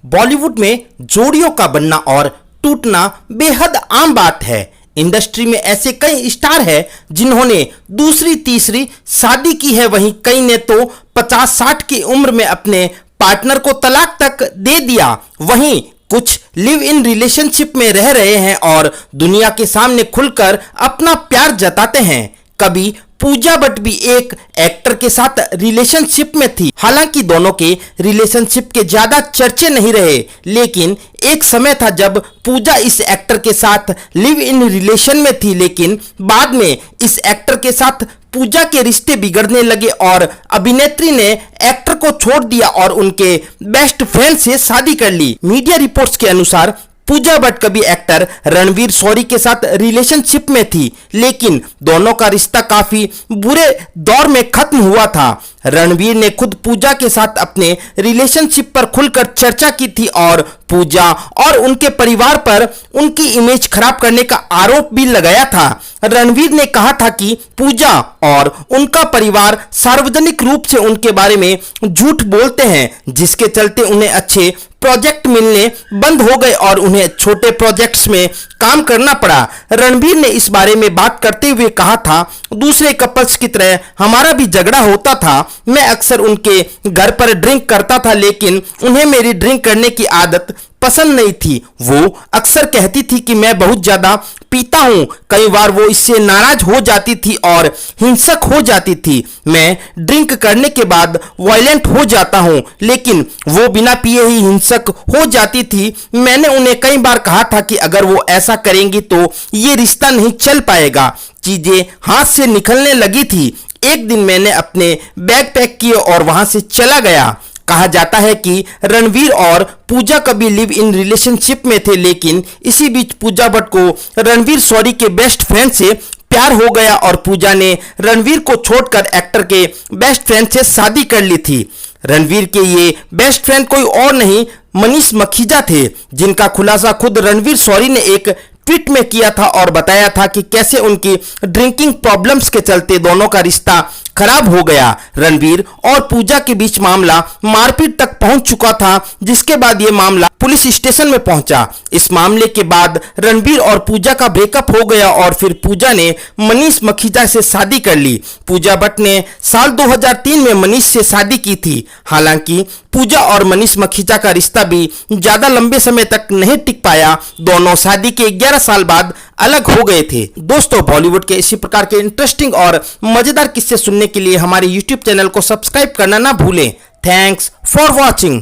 बॉलीवुड में जोड़ियों का बनना और टूटना बेहद आम बात है। इंडस्ट्री में ऐसे कई स्टार हैं जिन्होंने दूसरी तीसरी शादी की है, वहीं कई ने तो 50-60 की उम्र में अपने पार्टनर को तलाक तक दे दिया। वहीं कुछ लिव इन रिलेशनशिप में रह रहे हैं और दुनिया के सामने खुलकर अपना प्यार जताते हैं। कभी पूजा भट्ट भी एक एक्टर के साथ रिलेशनशिप में थी। हालांकि दोनों के रिलेशनशिप के ज्यादा चर्चे नहीं रहे, लेकिन एक समय था जब पूजा इस एक्टर के साथ लिव इन रिलेशन में थी, लेकिन बाद में इस एक्टर के साथ पूजा के रिश्ते बिगड़ने लगे और अभिनेत्री ने एक्टर को छोड़ दिया और उनके बेस्ट फ्रेंड से शादी कर ली। मीडिया रिपोर्ट्स के अनुसार पूजा भट्ट कभी एक्टर रणवीर शौरी के साथ रिलेशनशिप में थी, लेकिन दोनों का रिश्ता काफी बुरे दौर में खत्म हुआ था। रणवीर ने खुद पूजा के साथ अपने रिलेशनशिप पर खुलकर चर्चा की थी और पूजा और उनके परिवार पर उनकी इमेज खराब करने का आरोप भी लगाया था। रणवीर ने कहा था कि पूजा और उनका परिवार सार्वजनिक रूप से उनके बारे में झूठ बोलते हैं, जिसके चलते उन्हें अच्छे प्रोजेक्ट मिलने बंद हो गए और उन्हें छोटे प्रोजेक्ट्स में काम करना पड़ा। रणवीर ने इस बारे में बात करते हुए कहा था, दूसरे कपल्स की तरह हमारा भी झगड़ा होता था। मैं अक्सर उनके घर पर ड्रिंक करता था, लेकिन उन्हें मेरी ड्रिंक करने की आदत पसंद नहीं थी। वो अक्सर कहती थी कि मैं बहुत ज्यादा पीता हूं। कई बार वो इससे नाराज हो जाती थी और हिंसक हो जाती थी। मैं ड्रिंक करने के बाद वायलेंट हो जाता हूं, लेकिन वो बिना पिए ही हिंसक हो जाती थी। मैंने उन्हें कई बार कहा था कि अगर वो ऐसा करेंगी तो ये रिश्ता नहीं चल पाएगा। चीजें हाथ से निकलने लगी थी। एक दिन मैंने अपने बैग पैक किए और वहां से चला गया। कहा जाता है कि रणवीर और पूजा कभी लिव इन रिलेशनशिप में थे, लेकिन इसी बीच पूजा भट्ट को रणवीर शौरी के बेस्ट फ्रेंड से प्यार हो गया और पूजा ने रणवीर को छोड़कर एक्टर के बेस्ट फ्रेंड से शादी कर ली थी। रणवीर के ये बेस्ट फ्रेंड कोई और नहीं, मनीष मखीजा थे, जिनका खुलासा खुद रणवीर शौरी ने एक ट्वीट में किया था और बताया था कि कैसे उनकी ड्रिंकिंग प्रॉब्लम्स के चलते दोनों का रिश्ता खराब हो गया। रणवीर और पूजा के बीच मामला मारपीट तक पहुंच चुका था, जिसके बाद यह मामला पुलिस स्टेशन में पहुंचा। इस मामले के बाद रणवीर और पूजा का ब्रेकअप हो गया और फिर पूजा ने मनीष मखीजा से शादी कर ली। पूजा भट्ट ने साल 2003 में मनीष से शादी की थी। हालांकि पूजा और मनीष मखीजा का रिश्ता भी ज्यादा लंबे समय तक नहीं टिक पाया। दोनों शादी के 11 साल बाद अलग हो गए थे। दोस्तों, बॉलीवुड के इसी प्रकार के इंटरेस्टिंग और मजेदार किस्से सुनने के लिए हमारे YouTube चैनल को सब्सक्राइब करना ना भूलें। Thanks for watching.